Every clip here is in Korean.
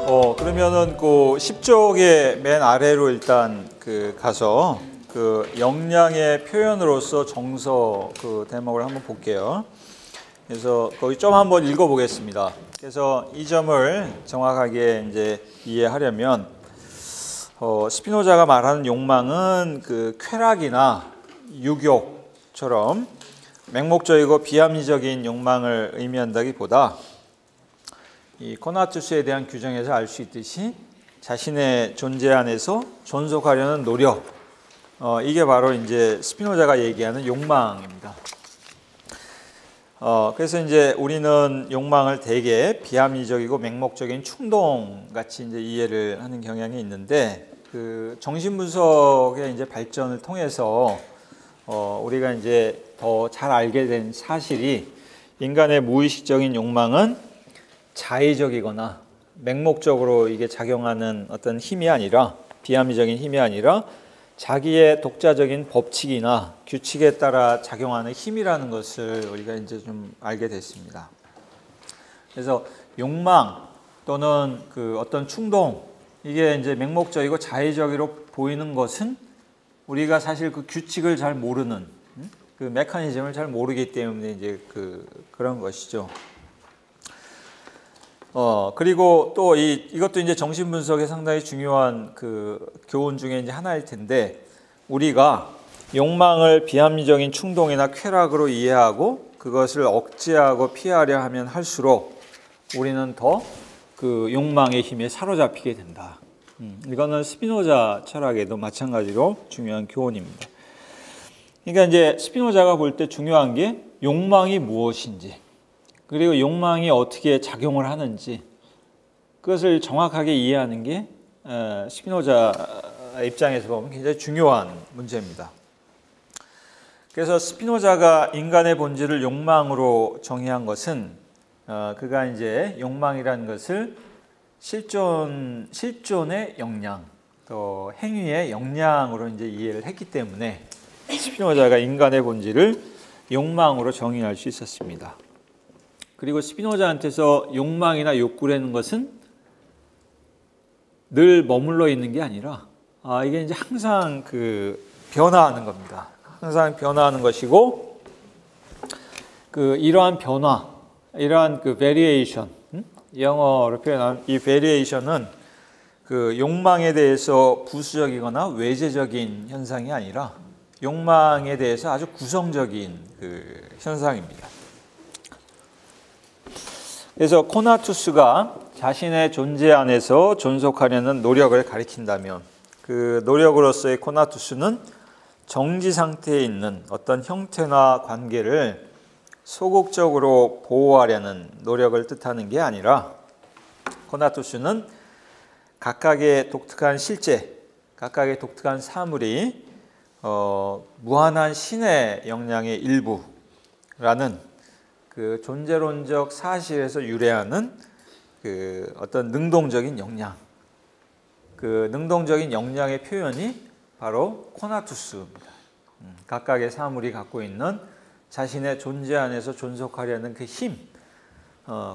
그러면은 그 10쪽의 맨 아래로 일단 가서 역량의 표현으로서 정서 대목을 한번 볼게요. 그래서 거기 좀 한번 읽어 보겠습니다. 그래서 이 점을 정확하게 이제 이해하려면 스피노자가 말하는 욕망은 쾌락이나 유욕처럼 맹목적이고 비합리적인 욕망을 의미한다기보다 이 코나투스에 대한 규정에서 알 수 있듯이 자신의 존재 안에서 존속하려는 노력, 이게 바로 이제 스피노자가 얘기하는 욕망입니다. 그래서 이제 우리는 욕망을 대개 비합리적이고 맹목적인 충동 같이 이제 이해를 하는 경향이 있는데, 정신분석의 이제 발전을 통해서 우리가 이제 더 잘 알게 된 사실이, 인간의 무의식적인 욕망은 자의적이거나 맹목적으로 이게 작용하는 어떤 힘이 아니라, 비합리적인 힘이 아니라 자기의 독자적인 법칙이나 규칙에 따라 작용하는 힘이라는 것을 우리가 이제 좀 알게 됐습니다. 그래서 욕망 또는 어떤 충동, 이게 이제 맹목적이고 자의적으로 보이는 것은 우리가 사실 규칙을 잘 모르는, 메커니즘을 잘 모르기 때문에 이제 그런 것이죠. 그리고 또 이것도 이제 정신분석에 상당히 중요한 교훈 중에 이제 하나일 텐데, 우리가 욕망을 비합리적인 충동이나 쾌락으로 이해하고 그것을 억제하고 피하려 하면 할수록 우리는 더 욕망의 힘에 사로잡히게 된다. 이거는 스피노자 철학에도 마찬가지로 중요한 교훈입니다. 그러니까 이제 스피노자가 볼 때 중요한 게 욕망이 무엇인지, 그리고 욕망이 어떻게 작용을 하는지, 그것을 정확하게 이해하는 게 스피노자 입장에서 보면 굉장히 중요한 문제입니다. 그래서 스피노자가 인간의 본질을 욕망으로 정의한 것은, 그가 이제 욕망이라는 것을 실존의 역량, 또 행위의 역량으로 이제 이해를 했기 때문에 스피노자가 인간의 본질을 욕망으로 정의할 수 있었습니다. 그리고 스피노자한테서 욕망이나 욕구라는 것은 늘 머물러 있는 게 아니라, 이게 이제 항상 변화하는 겁니다. 항상 변화하는 것이고, 이러한 변화, 이러한 variation, 영어로 표현한 이 variation은 욕망에 대해서 부수적이거나 외제적인 현상이 아니라 욕망에 대해서 아주 구성적인 현상입니다. 그래서 코나투스가 자신의 존재 안에서 존속하려는 노력을 가리킨다면, 그 노력으로서의 코나투스는 정지 상태에 있는 어떤 형태나 관계를 소극적으로 보호하려는 노력을 뜻하는 게 아니라, 코나투스는 각각의 독특한 실제, 각각의 독특한 사물이 무한한 신의 역량의 일부라는 존재론적 사실에서 유래하는 어떤 능동적인 역량, 능동적인 역량의 표현이 바로 코나투스입니다. 각각의 사물이 갖고 있는 자신의 존재 안에서 존속하려는 그 힘,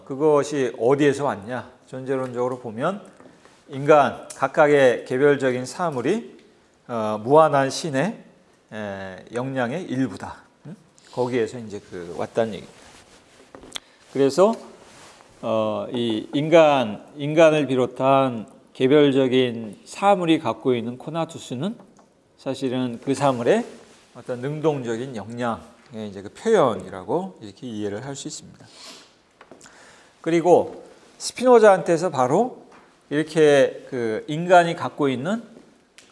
그것이 어디에서 왔냐? 존재론적으로 보면 인간 각각의 개별적인 사물이 무한한 신의 역량의 일부다. 거기에서 이제 왔다는 얘기입니다. 그래서 이 인간을 비롯한 개별적인 사물이 갖고 있는 코나투스는 사실은 그 사물의 어떤 능동적인 역량의 이제 표현이라고 이렇게 이해를 할 수 있습니다. 그리고 스피노자한테서 바로 이렇게 인간이 갖고 있는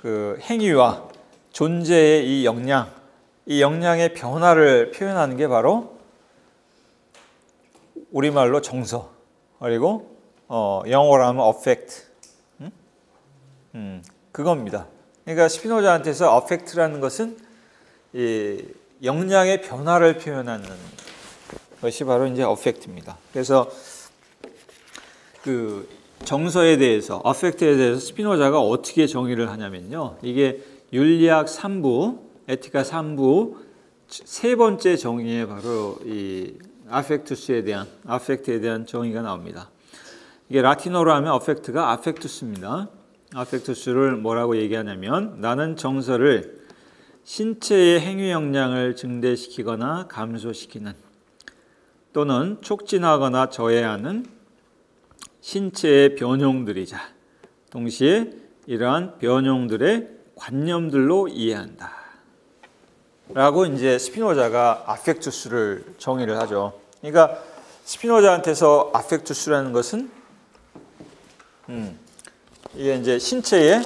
행위와 존재의 이 역량의 변화를 표현하는 게 바로 우리말로 정서, 그리고 영어로 하면 affect, 그겁니다. 그러니까 스피노자한테서 affect라는 것은 이 역량의 변화를 표현하는 것이 바로 이제 affect입니다. 그래서 정서에 대해서, affect에 대해서 스피노자가 어떻게 정의를 하냐면요, 이게 윤리학 3부, 에티카 3부 세 번째 정의에 바로 이 affect에 대한 정의가 나옵니다. 이게 라틴어로 하면 affect가 affectus입니다. affectus를 뭐라고 얘기하냐면 나는 정서를 신체의 행위 역량을 증대시키거나 감소시키는 또는 촉진하거나 저해하는 신체의 변형들이자 동시에 이러한 변형들의 관념들로 이해한다. 라고 이제 스피노자가 affectus를 정의를 하죠. 그러니까 스피노자한테서 affectus라는 것은 이게 이제 신체에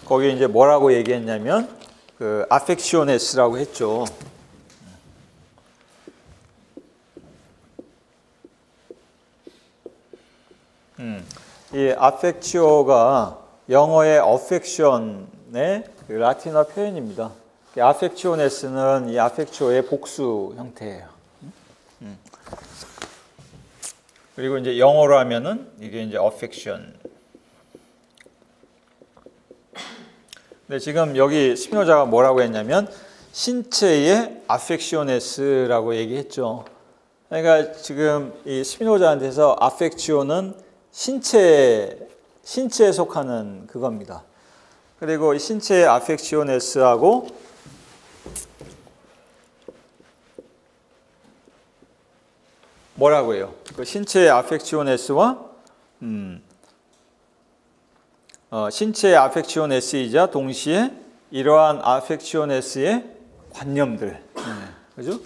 거기 이제 뭐라고 얘기했냐면 그 affectiones라고 했죠. 이 affectio가 영어의 affection의 그 라틴어 표현입니다. affectiones는 이 affectio의 복수 형태예요. 그리고 이제 영어로 하면은 이게 이제 affection. 근데 지금 여기 스피노자가 뭐라고 했냐면 신체의 affectiones라고 얘기했죠. 그러니까 지금 이 스피노자한테서 affection은 신체에 속하는 그겁니다. 그리고 신체의 affectiones하고 뭐라고 해요? 그 신체의 affectiones와 신체의 affectiones이자 동시에 이러한 affectiones의 관념들, 그죠?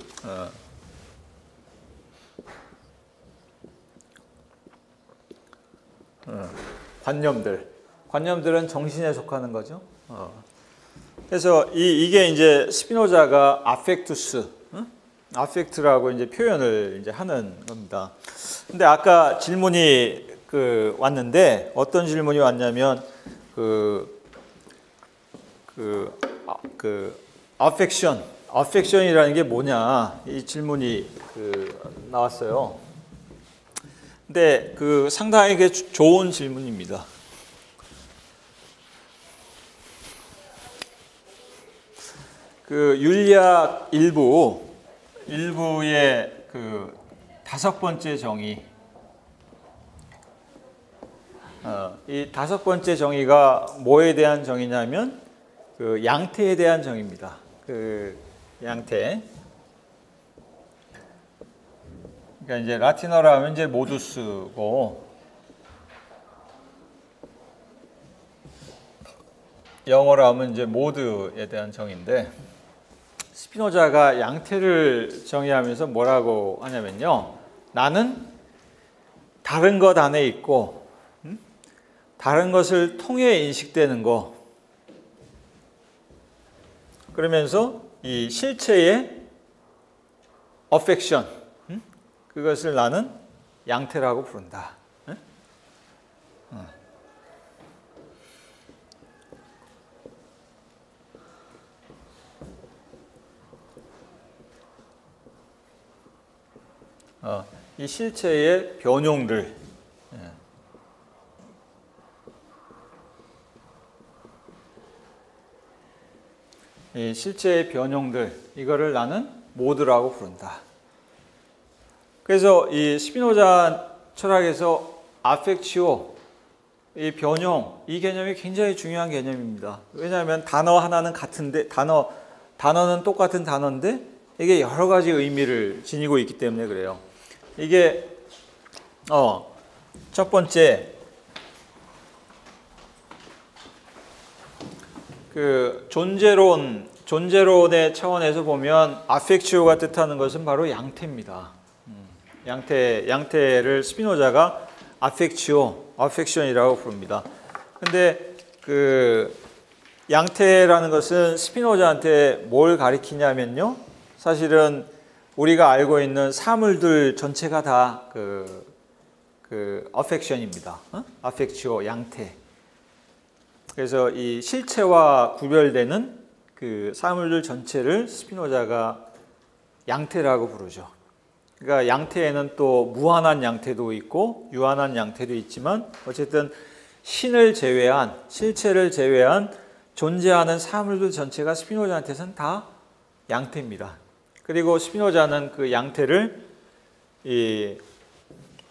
관념들은 정신에 속하는 거죠. 그래서 이게 이제 스피노자가 affectus, affect라고 이제 표현을 이제 하는 겁니다. 근데 아까 질문이 왔는데 어떤 질문이 왔냐면 affection이라는 게 뭐냐 이 질문이 나왔어요. 근데 상당히 좋은 질문입니다. 윤리학 일부의 5번째 정의, 이 5번째 정의가 뭐에 대한 정의냐면 양태에 대한 정의입니다. 양태. 그러니까 이제 라틴어로 하면 이제 모두스고 영어로 하면 이제 모드에 대한 정의인데 스피노자가 양태를 정의하면서 뭐라고 하냐면요. 나는 다른 것 안에 있고 다른 것을 통해 인식되는 거. 그러면서 이 실체의 affection 그것을 나는 양태라고 부른다. 이 실체의 변용들, 이 실체의 변용들 이거를 나는 모드라고 부른다. 그래서 이 스피노자 철학에서 affectio, 이 변용, 이 개념이 굉장히 중요한 개념입니다. 왜냐하면 단어 하나는 같은데 단어는 똑같은 단어인데 이게 여러 가지 의미를 지니고 있기 때문에 그래요. 이게 첫 번째 존재론의 차원에서 보면 affectio가 뜻하는 것은 바로 양태입니다. 양태를 스피노자가 affection이라고 부릅니다. 근데 양태라는 것은 스피노자한테 뭘 가리키냐면요. 사실은 우리가 알고 있는 사물들 전체가 다 affection입니다. affectio, 양태. 그래서 이 실체와 구별되는 사물들 전체를 스피노자가 양태라고 부르죠. 그러니까 양태에는 또 무한한 양태도 있고 유한한 양태도 있지만 어쨌든 신을 제외한, 실체를 제외한 존재하는 사물들 전체가 스피노자한테서는 다 양태입니다. 그리고 스피노자는 그 양태를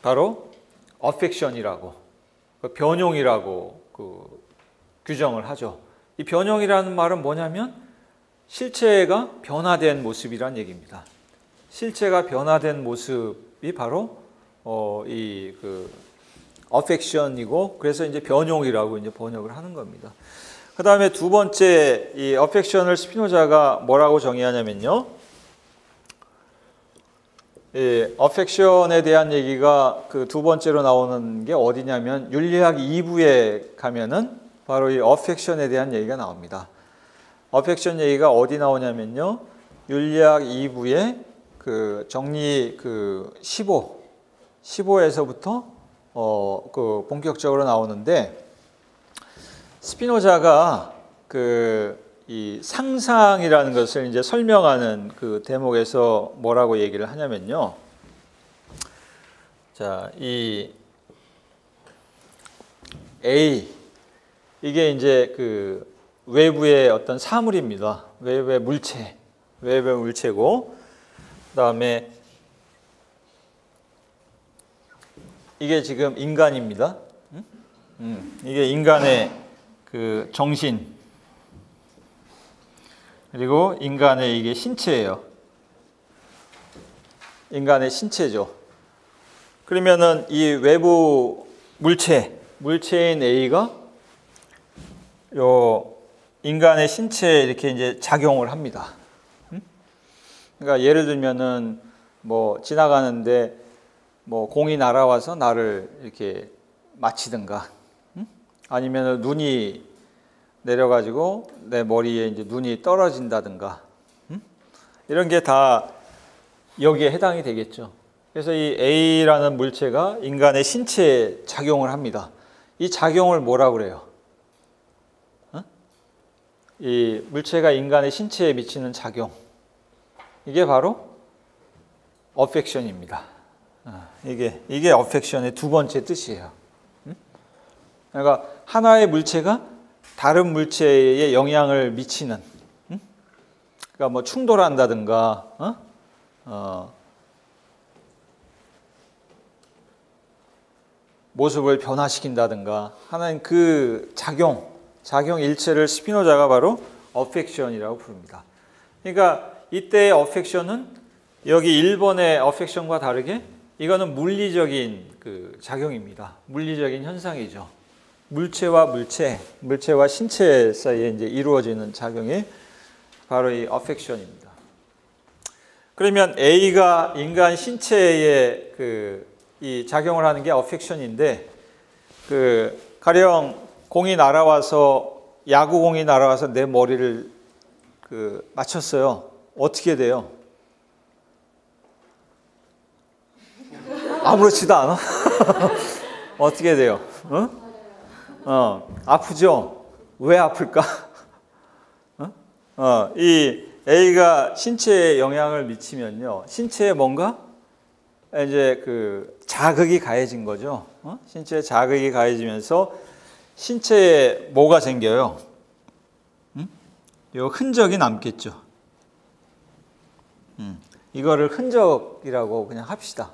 바로 어펙션이라고, 변용이라고 규정을 하죠. 이 변용이라는 말은 뭐냐면 실체가 변화된 모습이란 얘기입니다. 실체가 변화된 모습이 바로 이 어펙션이고, 그래서 이제 변용이라고 이제 번역을 하는 겁니다. 그 다음에 두 번째, 이 어펙션을 스피노자가 뭐라고 정의하냐면요. 이 어펙션에 대한 얘기가 그 두 번째로 나오는 게 어디냐면 윤리학 2부에 가면은 바로 이 어펙션에 대한 얘기가 나옵니다. 어펙션 얘기가 어디 나오냐면요. 윤리학 2부의 그 정리 15에서부터 본격적으로 나오는데, 스피노자가 이 상상이라는 것을 이제 설명하는 그 대목에서 뭐라고 얘기를 하냐면요. 자, 이 A, 이게 이제 그 외부의 어떤 사물입니다. 외부의 물체고, 그다음에 이게 지금 인간입니다. 이게 인간의 그 정신, 그리고 인간의 이게 신체예요. 인간의 신체죠. 그러면은 이 외부 물체인 A가 요 인간의 신체에 이렇게 이제 작용을 합니다. 그러니까 예를 들면은 뭐 지나가는데 뭐 공이 날아와서 나를 이렇게 맞히든가, 아니면 눈이 내려가지고 내 머리에 이제 눈이 떨어진다든가, 이런 게 다 여기에 해당이 되겠죠. 그래서 이 A라는 물체가 인간의 신체에 작용을 합니다. 이 작용을 뭐라고 그래요? 이 물체가 인간의 신체에 미치는 작용, 이게 바로 어펙션입니다. 이게 어펙션의 두 번째 뜻이에요. 그러니까 하나의 물체가 다른 물체에 영향을 미치는, 그러니까 뭐 충돌한다든가, 모습을 변화시킨다든가 하는 그 작용 일체를 스피노자가 바로 어펙션이라고 부릅니다. 그러니까 이때의 어펙션은 여기 1번의 어펙션과 다르게 이거는 물리적인 그 작용입니다. 물리적인 현상이죠. 물체와 신체 사이에 이제 이루어지는 작용이 바로 이 어펙션입니다. 그러면 A가 인간 신체에 이 작용을 하는 게 어펙션인데, 가령 야구공이 날아와서 내 머리를 맞췄어요. 어떻게 돼요? 아무렇지도 않아? 어떻게 돼요? 아프죠? 왜 아플까? 이 A가 신체에 영향을 미치면요, 신체에 뭔가 이제 자극이 가해진 거죠. 신체에 자극이 가해지면서 신체에 뭐가 생겨요? 요 흔적이 남겠죠. 이거를 흔적이라고 그냥 합시다.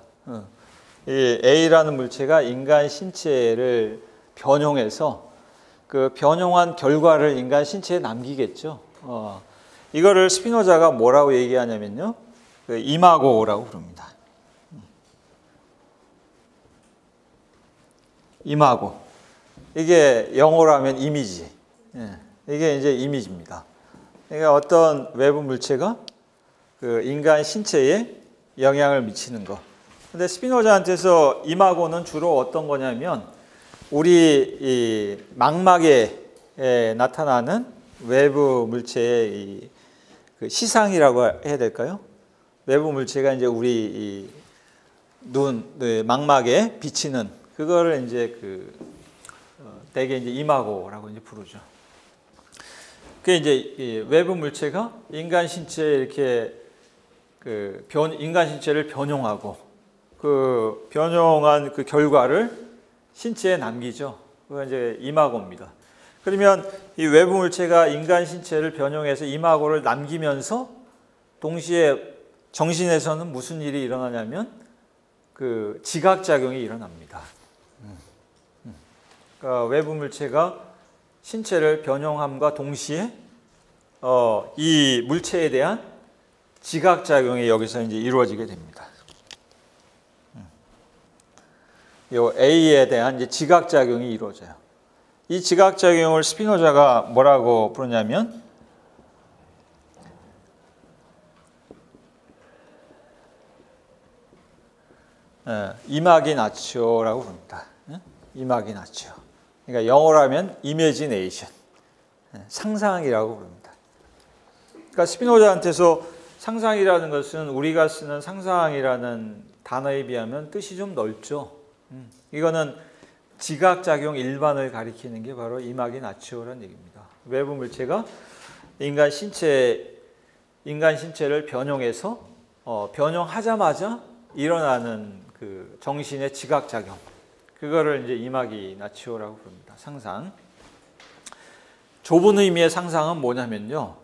이 A라는 물체가 인간 신체를 변용해서 그 변용한 결과를 인간 신체에 남기겠죠. 이거를 스피노자가 뭐라고 얘기하냐면요, 이마고라고 부릅니다. 이마고. 이게 영어로 하면 이미지. 이게 이제 이미지입니다. 그러니까 어떤 외부 물체가 인간 신체에 영향을 미치는 거. 근데 스피노자한테서 이마고는 주로 어떤 거냐면 우리 이 망막에 나타나는 외부 물체의 그 시상이라고 해야 될까요? 외부 물체가 이제 우리 망막에 비치는 그거를 이제 대개 이제 이마고라고 이제 부르죠. 그게 이제 외부 물체가 인간 신체에 이렇게 인간 신체를 변용하고 그 변용한 그 결과를 신체에 남기죠. 그거 이제 이마고입니다. 그러면 이 외부 물체가 인간 신체를 변용해서 이마고를 남기면서 동시에 정신에서는 무슨 일이 일어나냐면 그 지각작용이 일어납니다. 그러니까 외부 물체가 신체를 변형함과 동시에 이 물체에 대한 지각작용이 여기서 이제 이루어지게 됩니다. 요 A에 대한 이제 지각작용이 이루어져요. 이 지각작용을 스피노자가 뭐라고 부르냐면 이마기나치오라고 부릅니다. 이마기나치오. 그러니까 영어라면 이미지네이션, 상상이라고 부릅니다. 그러니까 스피노자한테서 상상이라는 것은 우리가 쓰는 상상이라는 단어에 비하면 뜻이 좀 넓죠. 이거는 지각작용 일반을 가리키는 게 바로 이마기나치오라는 얘기입니다. 외부 물체가 인간 신체를 변형해서 변형하자마자 일어나는 그 정신의 지각작용, 그거를 이제 이마기나치오라고 부릅니다. 상상. 좁은 의미의 상상은 뭐냐면요,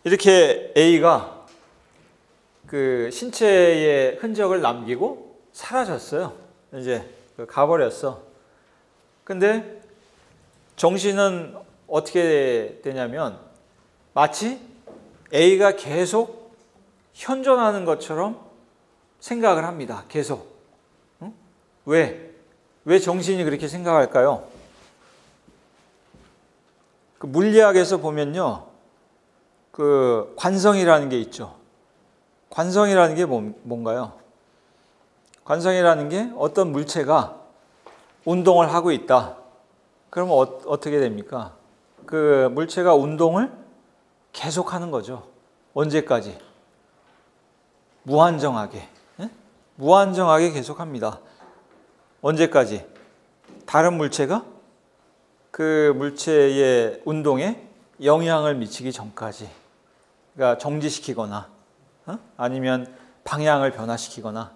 이렇게 A가 그 신체의 흔적을 남기고 사라졌어요. 이제 가버렸어. 근데 정신은 어떻게 되냐면 마치 A가 계속 현존하는 것처럼 생각을 합니다. 계속. 응? 왜 정신이 그렇게 생각할까요? 그 물리학에서 보면요, 그 관성이라는 게 있죠. 관성이라는 게 뭔가요? 관성이라는 게 어떤 물체가 운동을 하고 있다. 그러면 어떻게 됩니까? 그 물체가 운동을 계속하는 거죠. 언제까지? 무한정하게. 무한정하게 계속합니다. 언제까지? 다른 물체가 그 물체의 운동에 영향을 미치기 전까지. 그러니까 정지시키거나 아니면 방향을 변화시키거나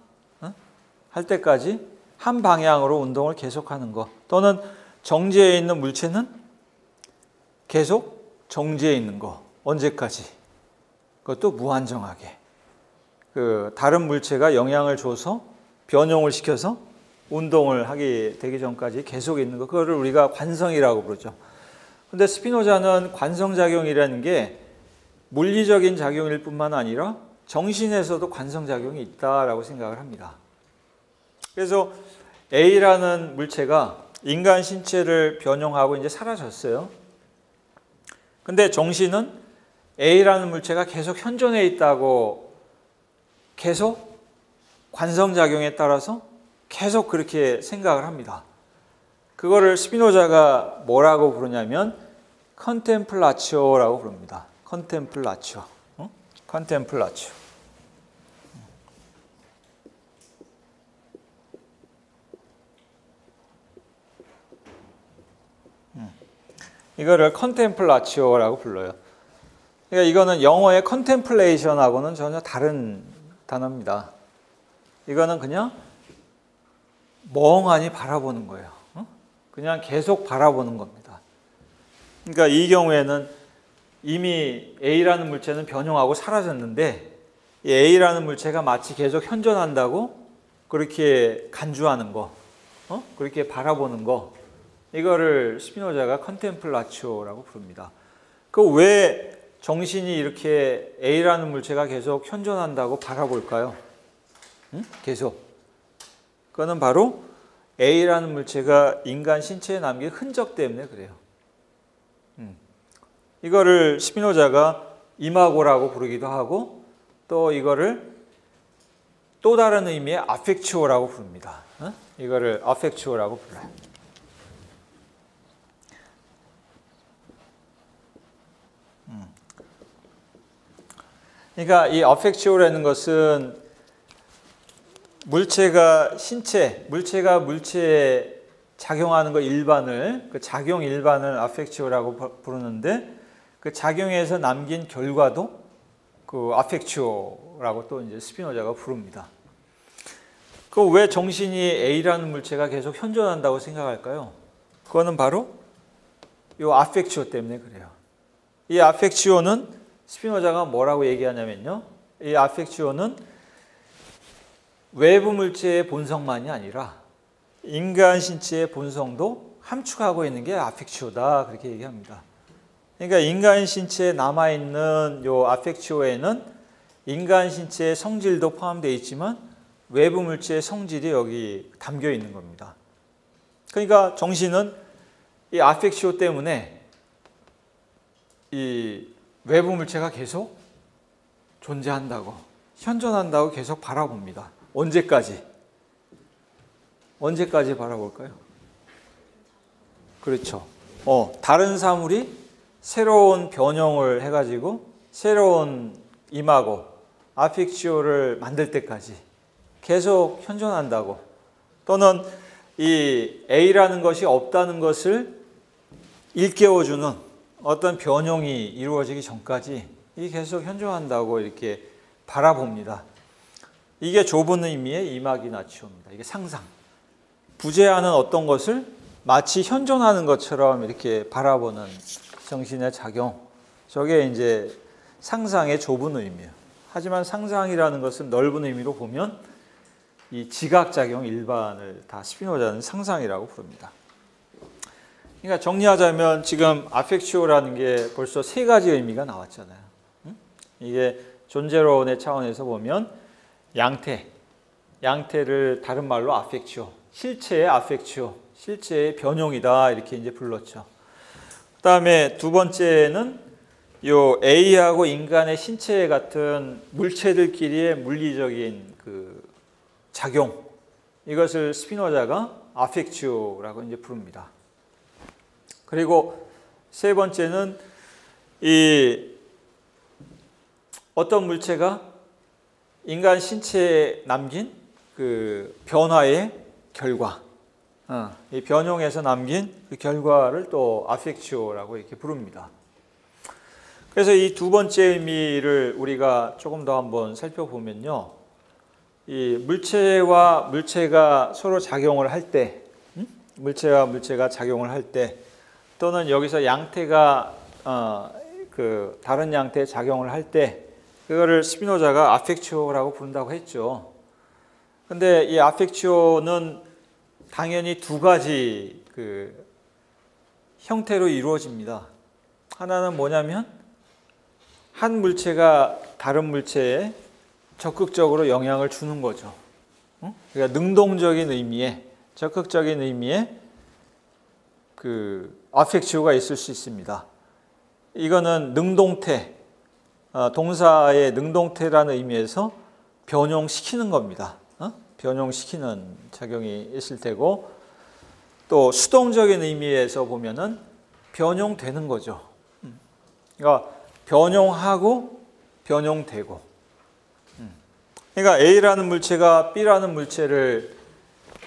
할 때까지 한 방향으로 운동을 계속하는 것. 또는 정지해 있는 물체는 계속 정지해 있는 것. 언제까지? 그것도 무한정하게. 그 다른 물체가 영향을 줘서 변형을 시켜서 운동을 하게 되기 전까지 계속 있는 것. 그거를 우리가 관성이라고 부르죠. 근데 스피노자는 관성작용이라는 게 물리적인 작용일 뿐만 아니라 정신에서도 관성작용이 있다라고 생각을 합니다. 그래서 A라는 물체가 인간 신체를 변형하고 이제 사라졌어요. 근데 정신은 A라는 물체가 계속 현존해 있다고 계속 관성작용에 따라서 계속 그렇게 생각을 합니다. 그거를 스피노자가 뭐라고 부르냐면 컨템플라치오라고 부릅니다. 컨템플라치오. 컨템플라치오. 이거를 컨템플라치오라고 불러요. 그러니까 이거는 영어의 컨템플레이션하고는 전혀 다른 단어입니다. 이거는 그냥 멍하니 바라보는 거예요. 그냥 계속 바라보는 겁니다. 그러니까 이 경우에는 이미 A라는 물체는 변형하고 사라졌는데 이 A라는 물체가 마치 계속 현존한다고 그렇게 간주하는 거, 그렇게 바라보는 거, 이거를 스피노자가 컨템플라치오라고 부릅니다. 그 왜 정신이 이렇게 A라는 물체가 계속 현존한다고 바라볼까요? 계속. 그거는 바로 A라는 물체가 인간 신체에 남긴 흔적 때문에 그래요. 이거를 스피노자가 이마고라고 부르기도 하고 또 이거를 또 다른 의미의 아펙치오라고 부릅니다. 이거를 아펙치오라고 불러요. 그러니까 이 아펙치오라는 것은 물체가 물체에 작용하는 거 일반을, 그 작용 일반을 아펙치오라고 부르는데 그 작용에서 남긴 결과도 그 아펙치오라고 또 이제 스피노자가 부릅니다. 그 왜 정신이 A라는 물체가 계속 현존한다고 생각할까요? 그거는 바로 이 아펙치오 때문에 그래요. 이 아펙치오는 스피노자가 뭐라고 얘기하냐면요, 이 아펙치오는 외부 물체의 본성만이 아니라 인간 신체의 본성도 함축하고 있는 게 아펙치오다 그렇게 얘기합니다. 그러니까 인간 신체에 남아있는 요 아펙치오에는 인간 신체의 성질도 포함되어 있지만 외부 물체의 성질이 여기 담겨 있는 겁니다. 그러니까 정신은 이 아펙치오 때문에 이 외부 물체가 계속 존재한다고, 현존한다고 계속 바라봅니다. 언제까지? 언제까지 바라볼까요? 그렇죠. 다른 사물이 새로운 변형을 해가지고 새로운 이마고 아펙치오를 만들 때까지 계속 현존한다고, 또는 이 A라는 것이 없다는 것을 일깨워주는 어떤 변형이 이루어지기 전까지 이게 계속 현존한다고 이렇게 바라봅니다. 이게 좁은 의미의 이마기나치오입니다. 이게 상상. 부재하는 어떤 것을 마치 현존하는 것처럼 이렇게 바라보는 정신의 작용. 저게 이제 상상의 좁은 의미예요. 하지만 상상이라는 것은 넓은 의미로 보면 이 지각작용 일반을 다 스피노자는 상상이라고 부릅니다. 그러니까 정리하자면 지금 아펙치오라는 게 벌써 세 가지 의미가 나왔잖아요. 이게 존재론의 차원에서 보면 양태를 다른 말로 아펙치오, 실체의 아펙치오, 실체의 변용이다 이렇게 이제 불렀죠. 그다음에 두 번째는 요 A하고 인간의 신체 같은 물체들끼리의 물리적인 그 작용, 이것을 스피노자가 아펙치오라고 이제 부릅니다. 그리고 세 번째는 이 어떤 물체가 인간 신체에 남긴 그 변화의 결과, 이 변형에서 남긴 그 결과를 또 아펙치오라고 이렇게 부릅니다. 그래서 이 두 번째 의미를 우리가 조금 더 한번 살펴보면요, 이 물체와 물체가 서로 작용을 할 때, 물체와 물체가 작용을 할 때, 또는 여기서 양태가 그 다른 양태에 작용을 할 때, 그거를 스피노자가 아펙치오라고 부른다고 했죠. 근데 이 아펙치오는 당연히 두 가지 그 형태로 이루어집니다. 하나는 뭐냐면 한 물체가 다른 물체에 적극적으로 영향을 주는 거죠. 그러니까 능동적인 의미에, 적극적인 의미에 그 아펙치오가 있을 수 있습니다. 이거는 능동태, 동사의 능동태라는 의미에서 변형시키는 겁니다. 변형시키는 작용이 있을 테고, 또 수동적인 의미에서 보면은 변형되는 거죠. 그러니까 변형하고 변형되고. 그러니까 A라는 물체가 B라는 물체를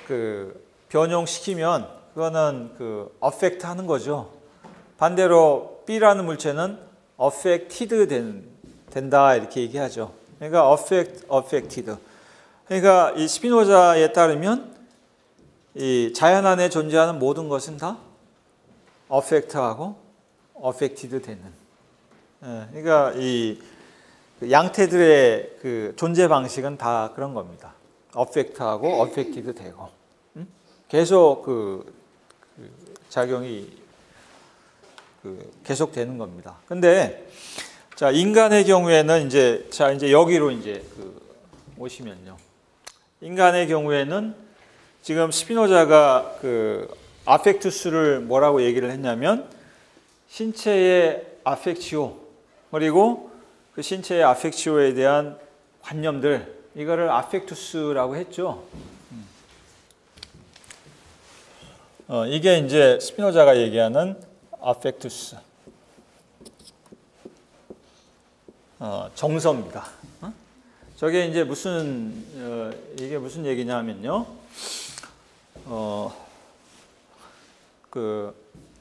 그 변형시키면 그거는 그 affect 하는 거죠. 반대로 B라는 물체는 affected 된다 이렇게 얘기하죠. 그러니까 affected. 그러니까 이 스피노자에 따르면 이 자연 안에 존재하는 모든 것은 다 affect하고 affected 되는. 그러니까 이 양태들의 그 존재 방식은 다 그런 겁니다. affect하고 affected 되고, 계속 그 작용이 계속 되는 겁니다. 근데 자, 인간의 경우에는 이제 여기로 이제 오시면요. 인간의 경우에는 지금 스피노자가 그 아펙투스를 뭐라고 얘기를 했냐면 신체의 아펙치오, 그리고 그 신체의 아펙치오에 대한 관념들, 이거를 아펙투스라고 했죠. 이게 이제 스피노자가 얘기하는 아펙투스, 정서입니다. 저게 이제 이게 무슨 얘기냐면요,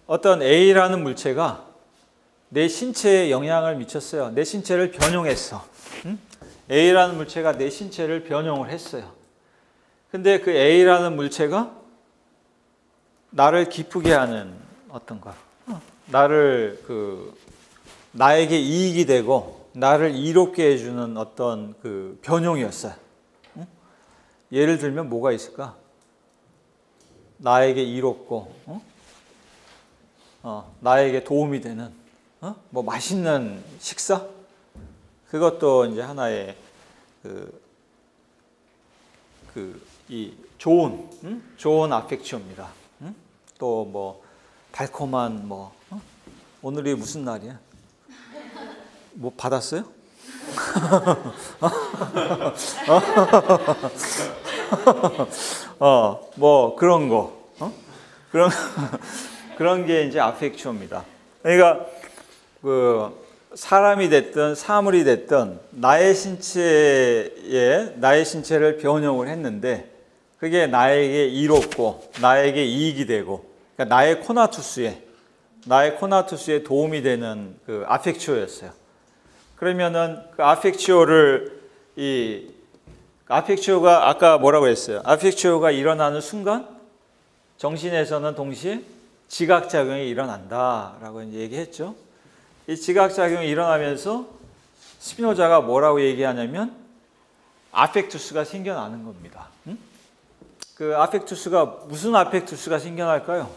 어떤 A라는 물체가 내 신체에 영향을 미쳤어요. 내 신체를 변형했어. A라는 물체가 내 신체를 변형을 했어요. 근데 그 A라는 물체가 나를 기쁘게 하는 어떤 것, 나에게 이익이 되고 나를 이롭게 해주는 어떤 그 변형이었어요. 예를 들면 뭐가 있을까? 나에게 이롭고 나에게 도움이 되는 뭐 맛있는 식사, 그것도 이제 하나의 이 좋은 아펙치오입니다. 또 뭐 달콤한 오늘이 무슨 날이야? 뭐 받았어요? 뭐 그런 거, 그런 게 이제 아펙치오입니다. 그러니까 사람이 됐든 사물이 됐든 나의 신체를 변형을 했는데 그게 나에게 이롭고 나에게 이익이 되고, 그러니까 나의 코나투스에 도움이 되는 그 아펙치오였어요. 그러면은 그 아펙치오가 아까 뭐라고 했어요? 아펙치오가 일어나는 순간 정신에서는 동시에 지각작용이 일어난다라고 이제 얘기했죠. 이 지각작용이 일어나면서 스피노자가 뭐라고 얘기하냐면 아펙투스가 생겨나는 겁니다. 그 아펙투스가 무슨 아펙투스가 생겨날까요?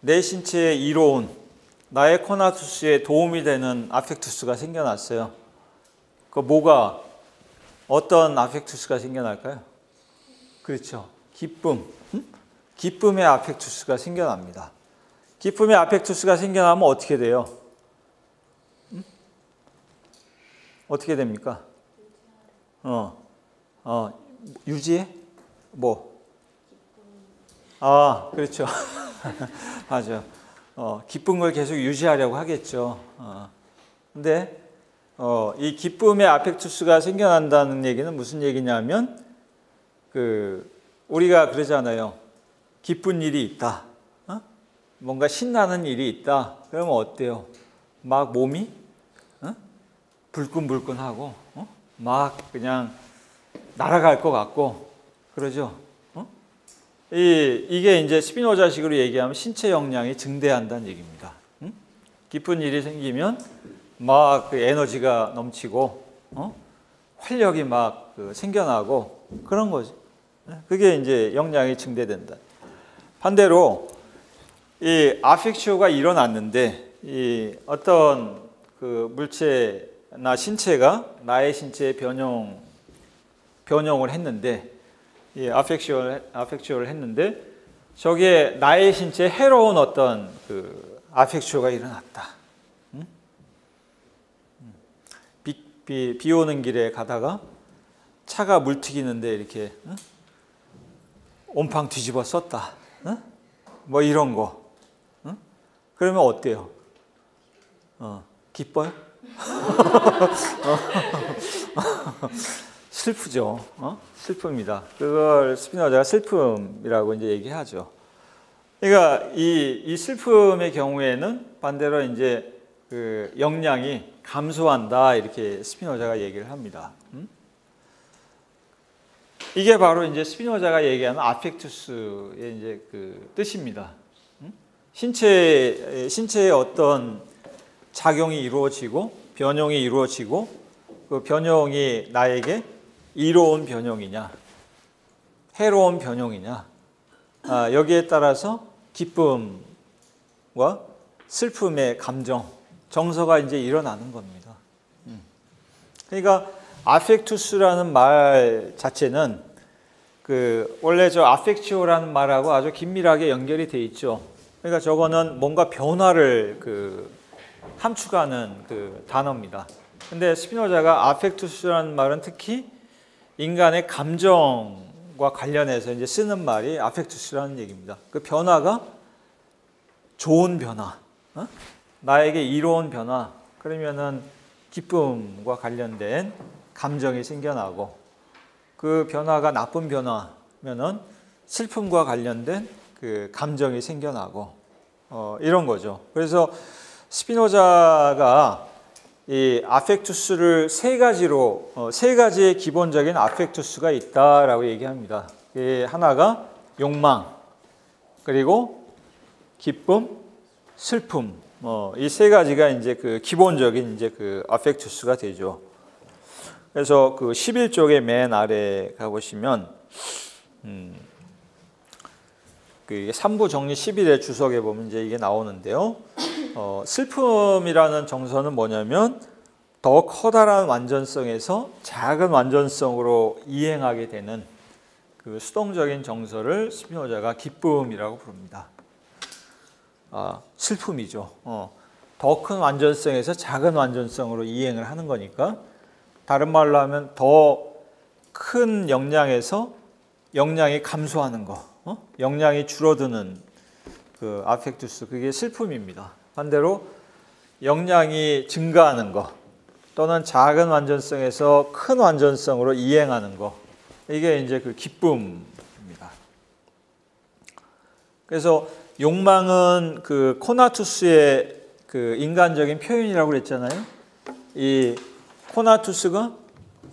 내 신체에 이로운 나의 코나투스에 도움이 되는 아펙투스가 생겨났어요. 어떤 아펙투스가 생겨날까요? 그렇죠. 기쁨의 아펙투스가 생겨납니다. 기쁨의 아펙투스가 생겨나면 어떻게 돼요? 어떻게 됩니까? 유지해? 그렇죠. 맞아. 기쁜 걸 계속 유지하려고 하겠죠. 근데 이 기쁨의 아펙투스가 생겨난다는 얘기는 무슨 얘기냐면 우리가 그러잖아요. 기쁜 일이 있다. 뭔가 신나는 일이 있다. 그러면 어때요? 막 몸이 불끈불끈하고 막 그냥 날아갈 것 같고 그러죠. 이게 이제 스피노자식으로 얘기하면 신체 역량이 증대한다는 얘기입니다. 기쁜 일이 생기면 막 그 에너지가 넘치고 활력이 막 생겨나고 그런 거죠. 그게 이제 역량이 증대된다. 반대로 이 아펙치오가 일어났는데 이 어떤 그 물체나 신체가 나의 신체에 변형을 했는데 이 아펙치오를 했는데 저게 나의 신체에 해로운 어떤 그 아펙치오가 일어났다. 비 오는 길에 가다가 차가 물 튀기는데 이렇게 온팡 뒤집어 썼다. 뭐 이런 거. 그러면 어때요? 기뻐요? 슬프죠. 슬픕니다. 그걸 스피노자가 슬픔이라고 이제 얘기하죠. 그러니까 이 슬픔의 경우에는 반대로 이제 그 역량이 감소한다 이렇게 스피노자가 얘기를 합니다. 이게 바로 이제 스피노자가 얘기하는 아펙투스의 이제 그 뜻입니다. 신체에 어떤 작용이 이루어지고 변형이 이루어지고 그 변형이 나에게 이로운 변형이냐, 해로운 변형이냐, 여기에 따라서 기쁨과 슬픔의 감정, 정서가 이제 일어나는 겁니다. 그러니까 아펙투스라는 말 자체는 원래 저 아펙치오라는 말하고 아주 긴밀하게 연결이 돼 있죠. 그러니까 저거는 뭔가 변화를 함축하는 그 단어입니다. 근데 스피노자가 아펙투스라는 말은 특히 인간의 감정과 관련해서 이제 쓰는 말이 아펙투스라는 얘기입니다. 그 변화가 좋은 변화, 나에게 이로운 변화, 그러면은 기쁨과 관련된 감정이 생겨나고 그 변화가 나쁜 변화면은 슬픔과 관련된 그 감정이 생겨나고 이런 거죠. 그래서 스피노자가 이 아펙투스를 세 가지의 기본적인 아펙투스가 있다라고 얘기합니다. 하나가 욕망, 그리고 기쁨, 슬픔, 이 세 가지가 이제 그 기본적인 이제 그 아펙투스가 되죠. 그래서 그 11쪽의 맨 아래 가보시면 그 3부 정리 11의 주석에 보면 이제 이게 나오는데요. 슬픔이라는 정서는 뭐냐면 더 커다란 완전성에서 작은 완전성으로 이행하게 되는 그 수동적인 정서를 스피노자가 기쁨이라고 부릅니다. 슬픔이죠. 더 큰 완전성에서 작은 완전성으로 이행을 하는 거니까, 다른 말로 하면 더 큰 역량에서 역량이 감소하는 거, 역량이 줄어드는 그 아펙투스, 그게 슬픔입니다. 반대로 역량이 증가하는 거 또는 작은 완전성에서 큰 완전성으로 이행하는 거, 이게 이제 그 기쁨입니다. 그래서 욕망은 그 코나투스의 그 인간적인 표현이라고 그랬잖아요. 이 코나투스가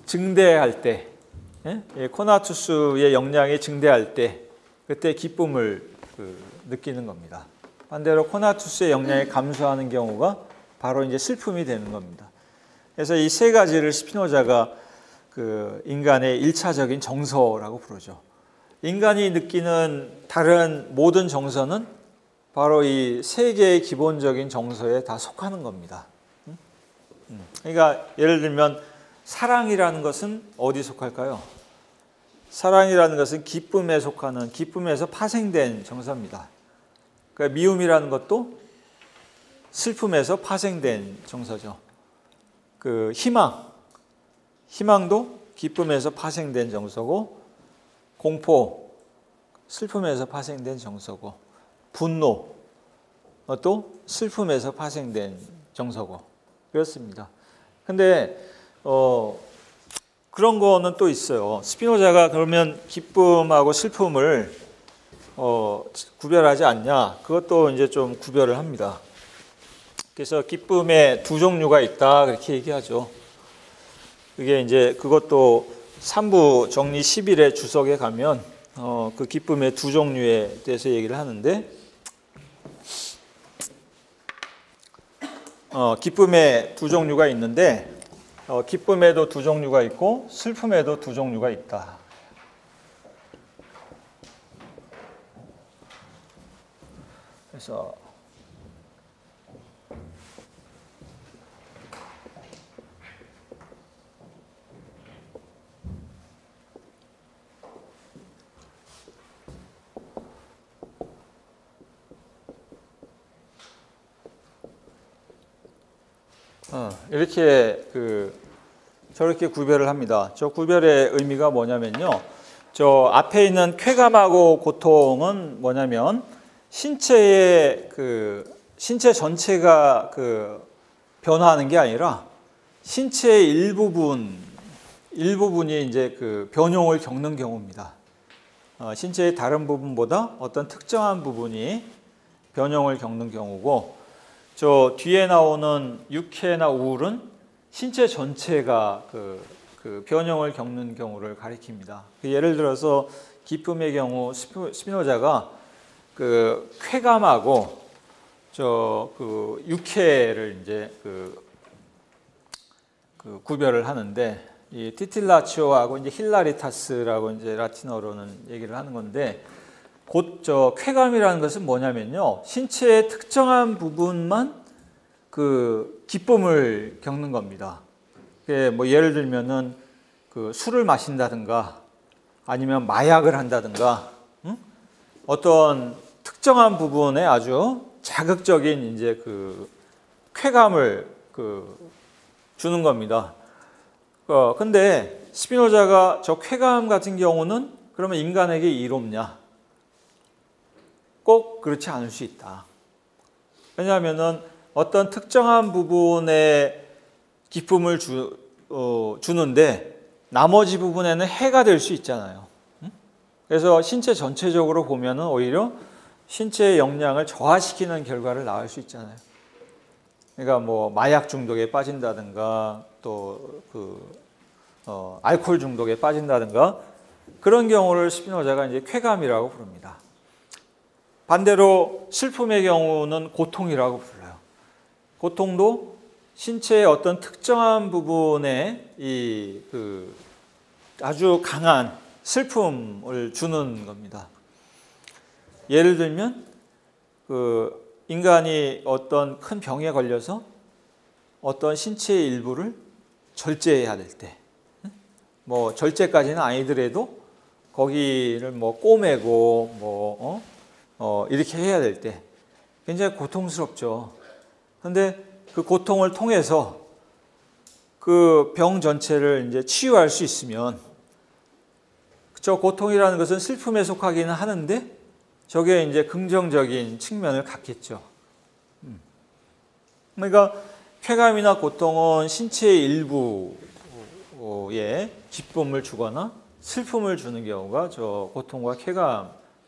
증대할 때, 코나투스의 역량이 증대할 때, 그때 기쁨을 느끼는 겁니다. 반대로 코나투스의 역량이 감소하는 경우가 바로 이제 슬픔이 되는 겁니다. 그래서 이 세 가지를 스피노자가 그 인간의 1차적인 정서라고 부르죠. 인간이 느끼는 다른 모든 정서는 바로 이 세 개의 기본적인 정서에 다 속하는 겁니다. 그러니까 예를 들면 사랑이라는 것은 어디 속할까요? 사랑이라는 것은 기쁨에 속하는, 기쁨에서 파생된 정서입니다. 그러니까 미움이라는 것도 슬픔에서 파생된 정서죠. 그 희망도 기쁨에서 파생된 정서고, 공포, 슬픔에서 파생된 정서고, 분노, 또 슬픔에서 파생된 정서고, 그렇습니다. 근데 그런 거는 또 있어요. 스피노자가 그러면 기쁨하고 슬픔을 구별하지 않냐? 그것도 이제 좀 구별을 합니다. 그래서 기쁨의 두 종류가 있다, 그렇게 얘기하죠. 그게 이제 그것도 3부 정리 11의 주석에 가면 그 기쁨의 두 종류에 대해서 얘기를 하는데, 기쁨의 두 종류가 있는데, 기쁨에도 두 종류가 있고 슬픔에도 두 종류가 있다. 그래서 이렇게 저렇게 구별을 합니다. 저 구별의 의미가 뭐냐면요, 저 앞에 있는 쾌감하고 고통은 뭐냐면 신체 전체가 변화하는 게 아니라 신체의 일부분이 이제 변형을 겪는 경우입니다. 신체의 다른 부분보다 어떤 특정한 부분이 변형을 겪는 경우고, 저 뒤에 나오는 육해나 우울은 신체 전체가 변형을 겪는 경우를 가리킵니다. 예를 들어서 기쁨의 경우 스피노자가 쾌감하고 육해를 이제 구별을 하는데, 이 티틸라치오하고 이제 힐라리타스라고 이제 라틴어로는 얘기를 하는 건데, 곧 쾌감이라는 것은 뭐냐면요, 신체의 특정한 부분만 기쁨을 겪는 겁니다. 뭐 예를 들면은 술을 마신다든가 아니면 마약을 한다든가, 어떤 특정한 부분에 아주 자극적인 이제 쾌감을 주는 겁니다. 근데 스피노자가 저 쾌감 같은 경우는 그러면 인간에게 이롭냐? 꼭 그렇지 않을 수 있다. 왜냐하면은 어떤 특정한 부분에 기쁨을 주는데 나머지 부분에는 해가 될 수 있잖아요. 그래서 신체 전체적으로 보면은 오히려 신체의 역량을 저하시키는 결과를 낳을 수 있잖아요. 그러니까 뭐 마약 중독에 빠진다든가 또 알코올 중독에 빠진다든가, 그런 경우를 스피노자가 이제 쾌감이라고 부릅니다. 반대로 슬픔의 경우는 고통이라고 불러요. 고통도 신체의 어떤 특정한 부분에 아주 강한 슬픔을 주는 겁니다. 예를 들면 그 인간이 어떤 큰 병에 걸려서 어떤 신체의 일부를 절제해야 될 때, 뭐 절제까지는 아니더라도 거기를 뭐 꼬매고 뭐 이렇게 해야 될 때 굉장히 고통스럽죠. 그런데 그 고통을 통해서 그 병 전체를 이제 치유할 수 있으면, 저 고통이라는 것은 슬픔에 속하기는 하는데 저게 이제 긍정적인 측면을 갖겠죠. 그러니까 쾌감이나 고통은 신체의 일부에 기쁨을 주거나 슬픔을 주는 경우가 저 고통과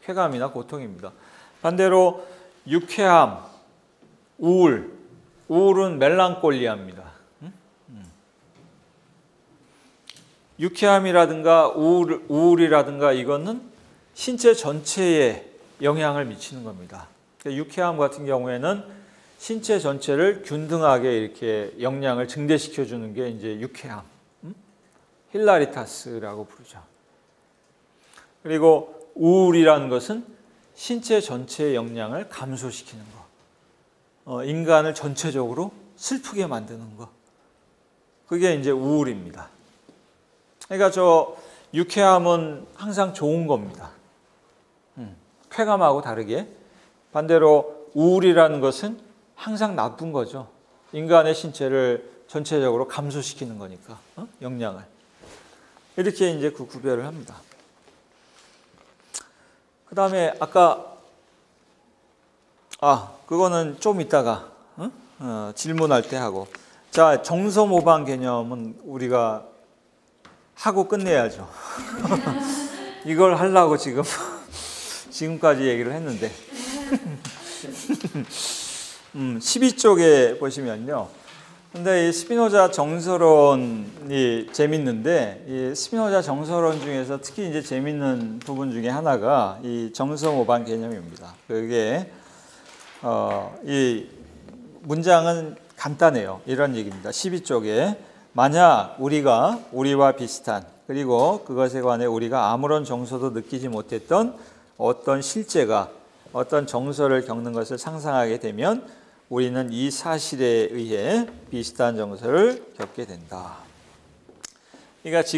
쾌감이나 고통입니다. 반대로 유쾌함, 우울은 멜랑콜리아입니다. 유쾌함이라든가 우울이라든가 이거는 신체 전체에 영향을 미치는 겁니다. 유쾌함 같은 경우에는 신체 전체를 균등하게 이렇게 영향을 증대시켜 주는 게 이제 유쾌함, 힐라리타스라고 부르죠. 그리고 우울이라는 것은 신체 전체의 영향을 감소시키는 거, 인간을 전체적으로 슬프게 만드는 거, 그게 이제 우울입니다. 그러니까 저 유쾌함은 항상 좋은 겁니다. 쾌감하고 다르게. 반대로 우울이라는 것은 항상 나쁜 거죠. 인간의 신체를 전체적으로 감소시키는 거니까, 영향을. 이렇게 이제 그 구별을 합니다. 그 다음에 아까, 그거는 좀 이따가, 질문할 때 하고. 자, 정서 모방 개념은 우리가 하고 끝내야죠. 이걸 하려고 지금까지 얘기를 했는데 12쪽에 보시면요. 근데 이 스피노자 정서론이 재밌는데, 이 스피노자 정서론 중에서 특히 이제 재밌는 부분 중에 하나가 이 정서 모방 개념입니다. 그게 이 문장은 간단해요. 이런 얘기입니다. 12쪽에 만약 우리와 비슷한, 그리고 그것에 관해 우리가 아무런 정서도 느끼지 못했던 어떤 실제가 어떤 정서를 겪는 것을 상상하게 되면 우리는 이 사실에 의해 비슷한 정서를 겪게 된다. 그러니까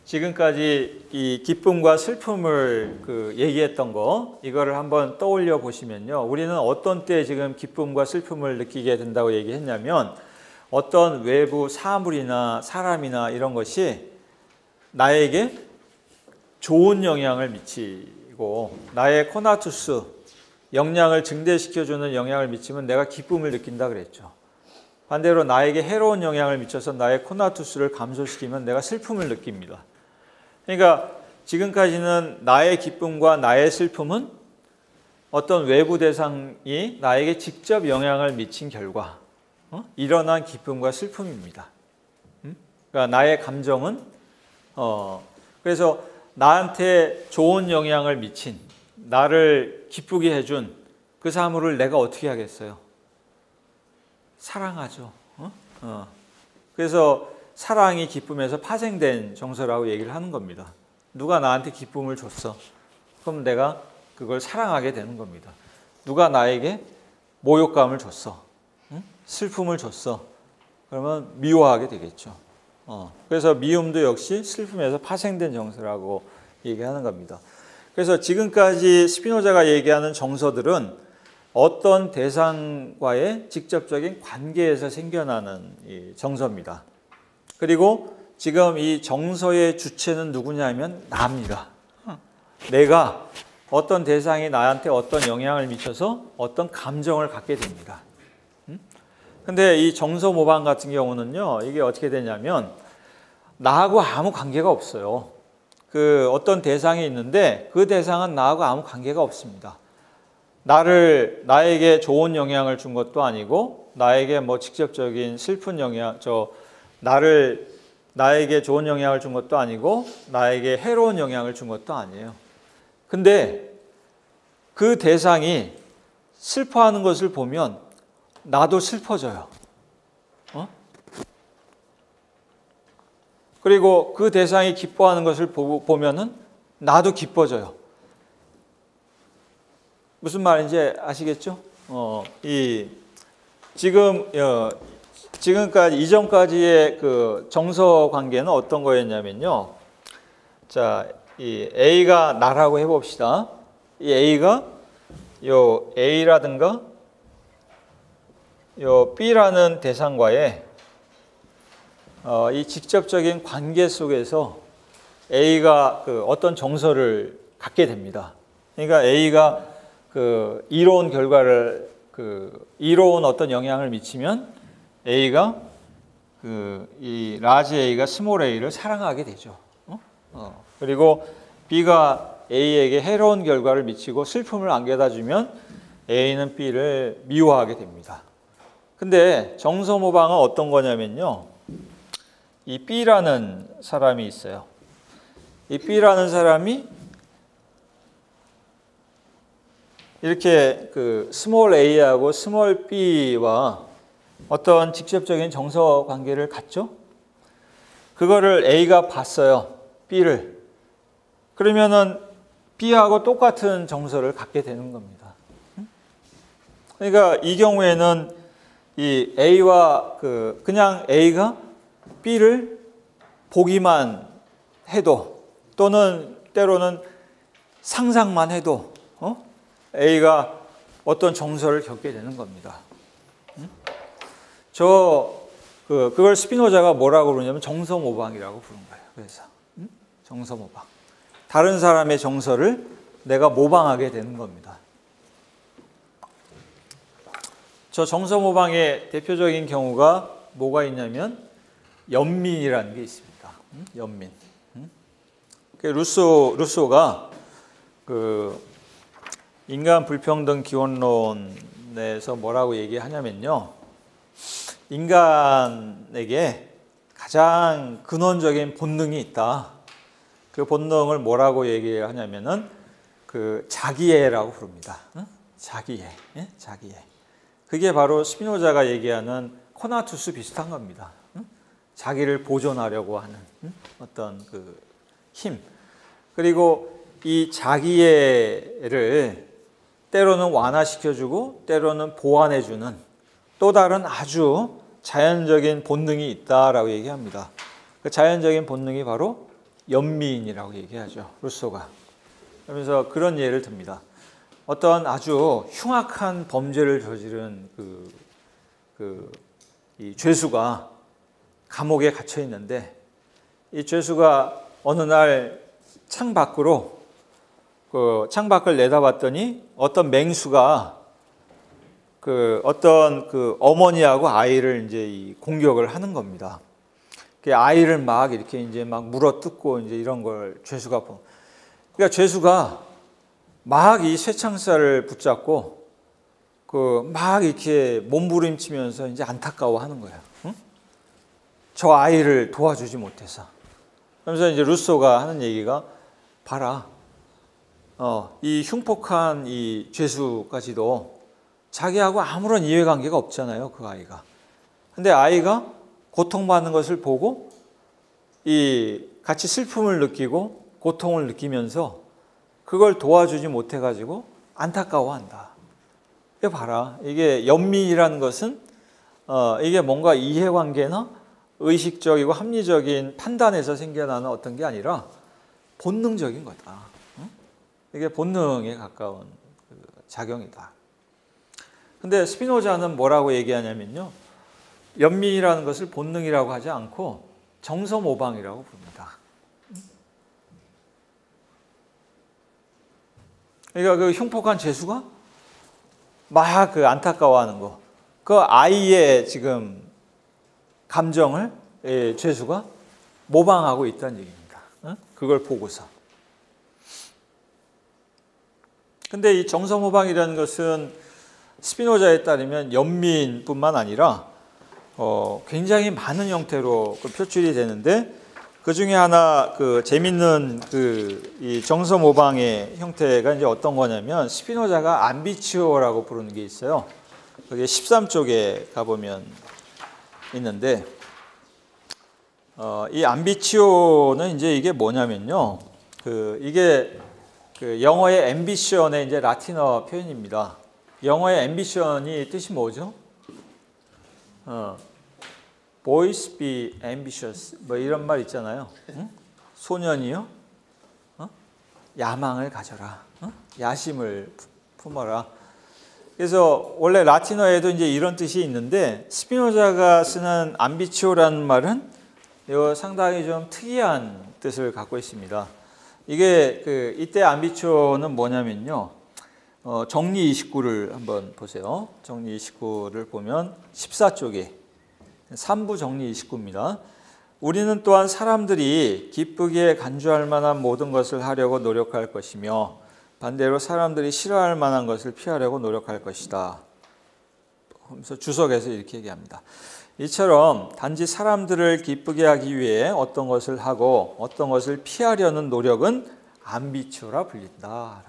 지금까지 이 기쁨과 슬픔을 얘기했던 거, 이거를 한번 떠올려 보시면요. 우리는 어떤 때 지금 기쁨과 슬픔을 느끼게 된다고 얘기했냐면, 어떤 외부 사물이나 사람이나 이런 것이 나에게 좋은 영향을 미치고 나의 코나투스, 영향을 증대시켜주는 영향을 미치면 내가 기쁨을 느낀다 그랬죠. 반대로 나에게 해로운 영향을 미쳐서 나의 코나투스를 감소시키면 내가 슬픔을 느낍니다. 그러니까 지금까지는 나의 기쁨과 나의 슬픔은 어떤 외부 대상이 나에게 직접 영향을 미친 결과 일어난 기쁨과 슬픔입니다. 그러니까 나의 감정은 그래서 나한테 좋은 영향을 미친, 나를 기쁘게 해준 그 사물을 내가 어떻게 하겠어요? 사랑하죠. 그래서 사랑이 기쁨에서 파생된 정서라고 얘기를 하는 겁니다. 누가 나한테 기쁨을 줬어. 그럼 내가 그걸 사랑하게 되는 겁니다. 누가 나에게 모욕감을 줬어. 슬픔을 줬어. 그러면 미워하게 되겠죠. 그래서 미움도 역시 슬픔에서 파생된 정서라고 얘기하는 겁니다. 그래서 지금까지 스피노자가 얘기하는 정서들은 어떤 대상과의 직접적인 관계에서 생겨나는 이 정서입니다. 그리고 지금 이 정서의 주체는 누구냐면 나입니다. 내가 어떤 대상이 나한테 어떤 영향을 미쳐서 어떤 감정을 갖게 됩니다. 근데 이 정서 모방 같은 경우는요, 이게 어떻게 되냐면 나하고 아무 관계가 없어요. 그 어떤 대상이 있는데 그 대상은 나하고 아무 관계가 없습니다. 나에게 좋은 영향을 준 것도 아니고, 나에게 뭐 직접적인 슬픈 영향, 나에게 좋은 영향을 준 것도 아니고, 나에게 해로운 영향을 준 것도 아니에요. 근데 그 대상이 슬퍼하는 것을 보면 나도 슬퍼져요. 그리고 그 대상이 기뻐하는 것을 보면은 나도 기뻐져요. 무슨 말인지 아시겠죠? 이 지금까지 이전까지의 그 정서 관계는 어떤 거였냐면요. 자, 이 A가 나라고 해봅시다. 이 A가 요 A라든가 요 B라는 대상과의 이 직접적인 관계 속에서 A가 그 어떤 정서를 갖게 됩니다. 그러니까 A가 그 이로운 결과를 이로운 어떤 영향을 미치면 A가 이 라지 A가 스몰 A를 사랑하게 되죠. 그리고 B가 A에게 해로운 결과를 미치고 슬픔을 안겨다 주면 A는 B를 미워하게 됩니다. 근데 정서 모방은 어떤 거냐면요. 이 B라는 사람이 있어요. 이 B라는 사람이 이렇게 그 스몰 a하고 스몰 b와 어떤 직접적인 정서 관계를 갖죠? 그거를 A가 봤어요. B를. 그러면은 B하고 똑같은 정서를 갖게 되는 겁니다. 그러니까 이 경우에는 이 A와 그냥 A가 B를 보기만 해도 또는 때로는 상상만 해도 A가 어떤 정서를 겪게 되는 겁니다. 그걸 스피노자가 뭐라고 부르냐면 정서 모방이라고 부른 거예요. 그래서 정서 모방. 다른 사람의 정서를 내가 모방하게 되는 겁니다. 저 정서 모방의 대표적인 경우가 뭐가 있냐면 연민이라는 게 있습니다. 연민. 루소가 그 인간 불평등 기원론에서 뭐라고 얘기하냐면요. 인간에게 가장 근원적인 본능이 있다. 그 본능을 뭐라고 얘기하냐면은 그 자기애라고 부릅니다. 자기애. 자기애. 그게 바로 스피노자가 얘기하는 코나투스 비슷한 겁니다. 자기를 보존하려고 하는 어떤 그 힘. 그리고 이 자기애를 때로는 완화시켜주고 때로는 보완해주는 또 다른 아주 자연적인 본능이 있다라고 얘기합니다. 그 자연적인 본능이 바로 연민이라고 얘기하죠. 루소가. 그러면서 그런 예를 듭니다. 어떤 아주 흉악한 범죄를 저지른 이 죄수가 감옥에 갇혀 있는데 이 죄수가 어느 날 창밖을 내다봤더니 어떤 맹수가 어떤 어머니하고 아이를 이제 공격을 하는 겁니다. 그 아이를 막 이렇게 이제 막 물어뜯고 이제 이런 걸 죄수가 그러니까 죄수가 막 이 쇠창살을 붙잡고 막 이렇게 몸부림치면서 이제 안타까워하는 거예요. 응? 저 아이를 도와주지 못해서. 그러면서 이제 루소가 하는 얘기가 봐라. 이 흉폭한 이 죄수까지도 자기하고 아무런 이해관계가 없잖아요, 그 아이가. 근데 아이가 고통받는 것을 보고 같이 슬픔을 느끼고 고통을 느끼면서 그걸 도와주지 못해가지고 안타까워한다. 이거 봐라. 이게 연민이라는 것은 이게 뭔가 이해관계나 의식적이고 합리적인 판단에서 생겨나는 어떤 게 아니라 본능적인 거다. 이게 본능에 가까운 작용이다. 근데 스피노자는 뭐라고 얘기하냐면요. 연민이라는 것을 본능이라고 하지 않고 정서 모방이라고 부릅니다. 그러니까 그 흉폭한 죄수가 막 안타까워하는 거, 그 아이의 지금 감정을 죄수가 모방하고 있다는 얘기입니다. 그걸 보고서. 근데 이 정서 모방이라는 것은 스피노자에 따르면 연민뿐만 아니라 굉장히 많은 형태로 표출이 되는데 그 중에 하나 재밌는 이 정서 모방의 형태가 이제 어떤 거냐면 스피노자가 암비치오라고 부르는 게 있어요. 그게 13쪽에 가보면 있는데 이 암비치오는 이제 이게 뭐냐면요. 이게 그 영어의 ambition의 이제 라틴어 표현입니다. 영어의 ambition이 뜻이 뭐죠? Boys be ambitious 뭐 이런 말 있잖아요. 응? 소년이요? 야망을 가져라. 야심을 품어라. 그래서 원래 라틴어에도 이제 이런 뜻이 있는데 스피노자가 쓰는 암비치오라는 말은 상당히 좀 특이한 뜻을 갖고 있습니다. 이게 이때 암비치오는 뭐냐면요. 정리 29를 한번 보세요. 정리 29를 보면 14쪽에 3부 정리 29입니다. 우리는 또한 사람들이 기쁘기에 간주할 만한 모든 것을 하려고 노력할 것이며 반대로 사람들이 싫어할 만한 것을 피하려고 노력할 것이다. 그래서 주석에서 이렇게 얘기합니다. 이처럼 단지 사람들을 기쁘게 하기 위해 어떤 것을 하고 어떤 것을 피하려는 노력은 암비치오라 불린다.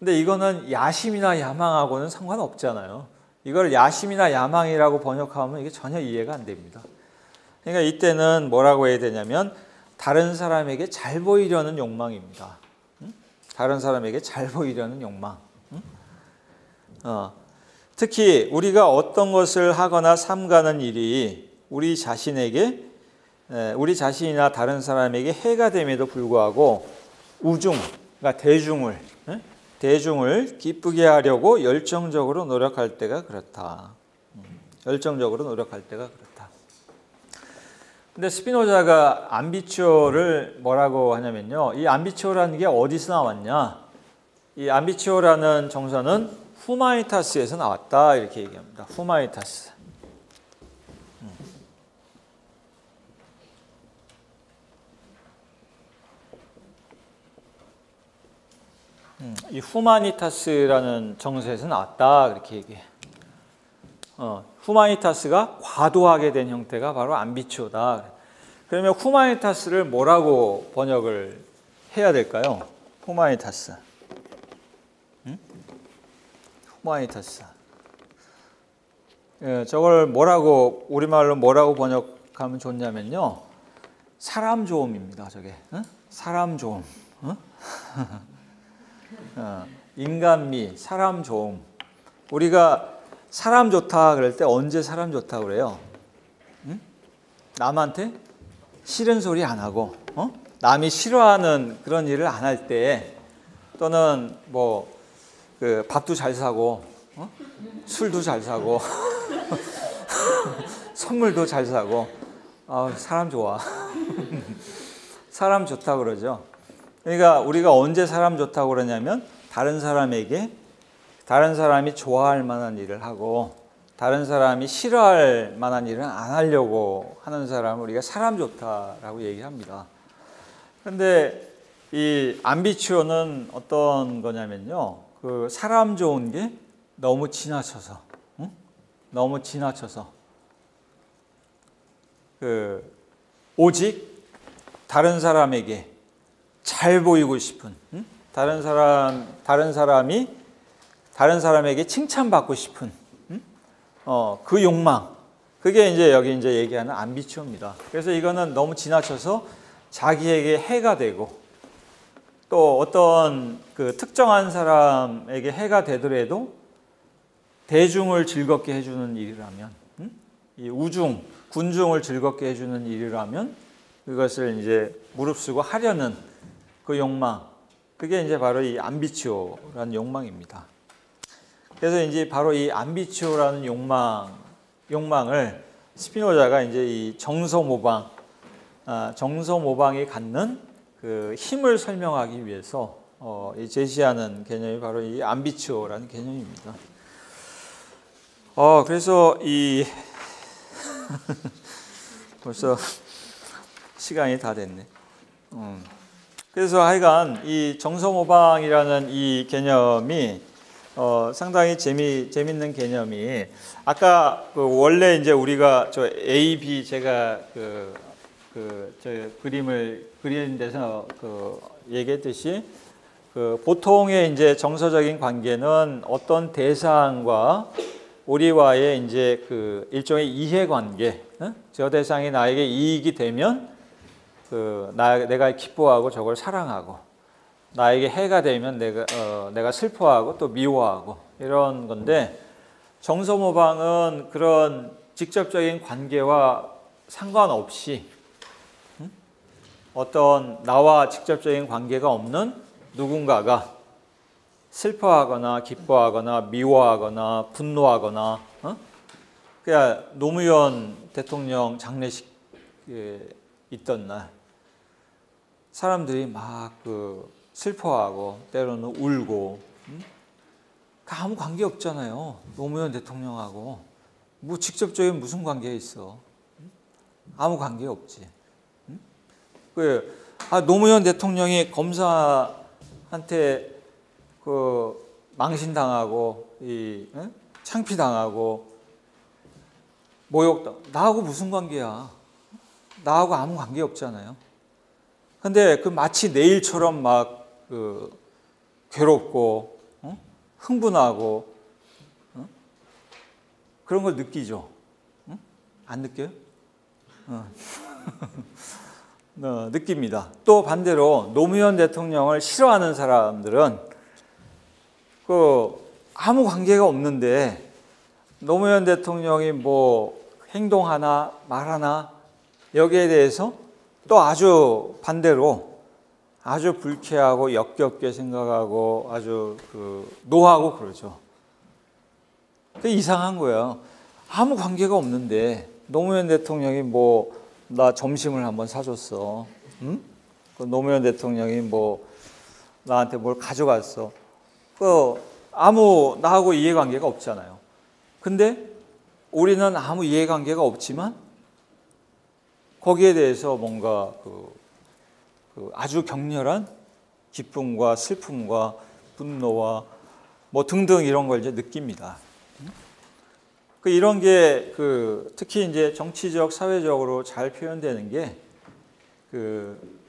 근데 이거는 야심이나 야망하고는 상관없잖아요. 이걸 야심이나 야망이라고 번역하면 이게 전혀 이해가 안 됩니다. 그러니까 이때는 뭐라고 해야 되냐면 다른 사람에게 잘 보이려는 욕망입니다. 다른 사람에게 잘 보이려는 욕망. 특히 우리가 어떤 것을 하거나 삼가는 일이 우리 자신이나 다른 사람에게 해가 됨에도 불구하고 우중, 그러니까 대중을 기쁘게 하려고 열정적으로 노력할 때가 그렇다. 열정적으로 노력할 때가 그렇다. 근데 스피노자가 암비치오를 뭐라고 하냐면요. 이 암비치오라는 게 어디서 나왔냐? 이 암비치오라는 정서는 후마니타스에서 나왔다. 이렇게 얘기합니다. 후마니타스. 이 후마니타스라는 정서에서 나왔다. 그렇게 얘기해. 후마니타스가 과도하게 된 형태가 바로 암비치오다. 그러면 후마니타스를 뭐라고 번역을 해야 될까요? 후마니타스. 후마니타스. 저걸 우리말로 뭐라고 번역하면 좋냐면요. 사람 좋음입니다. 저게. 사람 좋음. 인간미, 사람 좋음. 우리가 사람 좋다 그럴 때 언제 사람 좋다 그래요? 남한테 싫은 소리 안 하고, 남이 싫어하는 그런 일을 안 할 때, 또는 밥도 잘 사고, 술도 잘 사고, 선물도 잘 사고, 사람 좋아. 사람 좋다 그러죠. 그러니까 우리가 언제 사람 좋다고 그러냐면 다른 사람이 좋아할 만한 일을 하고 다른 사람이 싫어할 만한 일은 안 하려고 하는 사람을 우리가 사람 좋다라고 얘기합니다. 그런데 이 암비치오는 어떤 거냐면요. 그 사람 좋은 게 너무 지나쳐서 오직 다른 사람에게 잘 보이고 싶은, 다른 사람에게 칭찬받고 싶은, 그 욕망, 그게 여기 얘기하는 암비치오입니다. 그래서 이거는 너무 지나쳐서 자기에게 해가 되고, 또 어떤 그 특정한 사람에게 해가 되더라도 대중을 즐겁게 해주는 일이라면, 이 군중을 즐겁게 해주는 일이라면 그것을 무릅쓰고 하려는 그 욕망, 그게 바로 이 암비치오라는 욕망입니다. 그래서 바로 이 암비치오라는 욕망을 스피노자가 이 정서모방이 갖는 그 힘을 설명하기 위해서 제시하는 개념이 바로 이 암비치오라는 개념입니다. 그래서 벌써 시간이 다 됐네. 그래서 하여간 이 정서모방이라는 이 개념이 상당히 재밌는 개념이 아까 원래 우리가 저 A, B 제가 저 그림을 그리는 데서 얘기했듯이 보통의 정서적인 관계는 어떤 대상과 우리와의 일종의 이해관계, 저 대상이 나에게 이익이 되면 내가 기뻐하고 저걸 사랑하고 나에게 해가 되면 내가 슬퍼하고 또 미워하고 이런 건데, 정서모방은 그런 직접적인 관계와 상관없이 어떤 나와 직접적인 관계가 없는 누군가가 슬퍼하거나 기뻐하거나 미워하거나 분노하거나, 그러니까 노무현 대통령 장례식에 있던 날 사람들이 막 슬퍼하고 때로는 울고, 아무 관계 없잖아요. 노무현 대통령하고 뭐 직접적인 무슨 관계가 있어? 아무 관계 없지. 노무현 대통령이 검사한테 망신당하고 창피당하고 모욕당, 나하고 무슨 관계야? 나하고 아무 관계 없잖아요. 근데 마치 내 일처럼 막 괴롭고 흥분하고 그런 걸 느끼죠. 안 느껴요? 느낍니다. 또 반대로 노무현 대통령을 싫어하는 사람들은 아무 관계가 없는데 노무현 대통령이 뭐 행동하나 말하나 여기에 대해서 또 아주 반대로 아주 불쾌하고 역겹게 생각하고 아주 노하고 그러죠. 그게 이상한 거예요. 아무 관계가 없는데 노무현 대통령이 뭐 나 점심을 한번 사줬어. 응? 노무현 대통령이 뭐 나한테 뭘 가져갔어. 아무 나하고 이해관계가 없잖아요. 근데 우리는 아무 이해관계가 없지만 거기에 대해서 뭔가 아주 격렬한 기쁨과 슬픔과 분노와 뭐 등등 이런 걸 이제 느낍니다. 이런 게 특히 이제 정치적, 사회적으로 잘 표현되는 게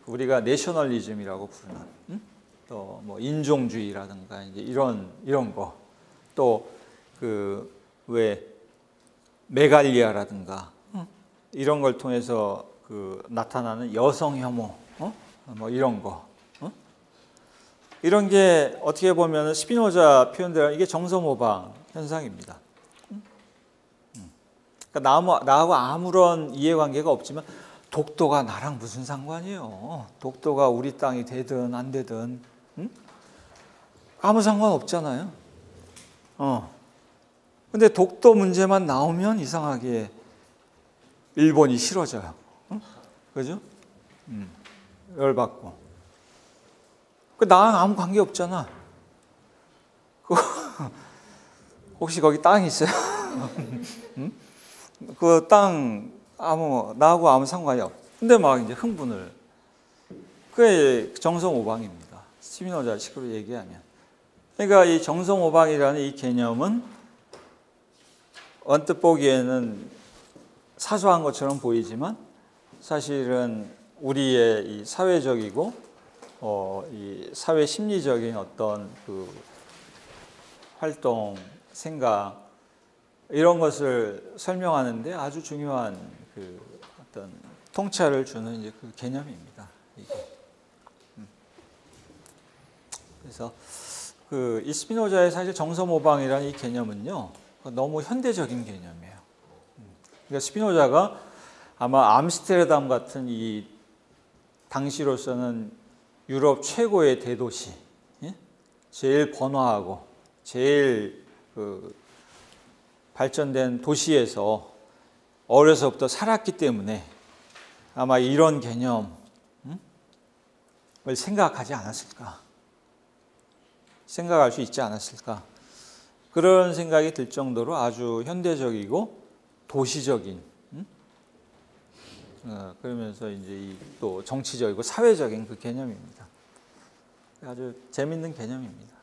우리가 내셔널리즘이라고 부르는, 또 뭐 인종주의라든가 이제 이런 거, 또 왜 메갈리아라든가 이런 걸 통해서 나타나는 여성 혐오, 뭐 이런 거, 이런 게 어떻게 보면 스피노자 표현대로 이게 정서모방 현상입니다. 그러니까 나하고 아무런 이해관계가 없지만 독도가 나랑 무슨 상관이에요? 독도가 우리 땅이 되든 안 되든 아무 상관 없잖아요. 근데 독도 문제만 나오면 이상하게 일본이 싫어져요. 그죠? 열받고. 나랑 아무 관계 없잖아. 혹시 거기 땅 있어요? 나하고 아무 상관이 없어. 근데 막 이제 흥분을. 그게 정서모방입니다. 스피노자식으로 얘기하면. 그러니까 이 정서모방이라는 이 개념은 언뜻 보기에는 사소한 것처럼 보이지만 사실은 우리의 이 사회적이고 이 사회 심리적인 어떤 활동, 생각 이런 것을 설명하는데 아주 중요한 어떤 통찰을 주는 이제 개념입니다. 이게. 그래서 이 스피노자의 사실 정서모방이라는 이 개념은요 너무 현대적인 개념이에요. 그러니까 스피노자가 아마 암스테르담 같은 이 당시로서는 유럽 최고의 대도시, 제일 번화하고 제일 발전된 도시에서 어려서부터 살았기 때문에 아마 이런 개념을 생각하지 않았을까? 생각할 수 있지 않았을까? 그런 생각이 들 정도로 아주 현대적이고 도시적인, 그러면서 이제 또 정치적이고 사회적인 그 개념입니다. 아주 재밌는 개념입니다.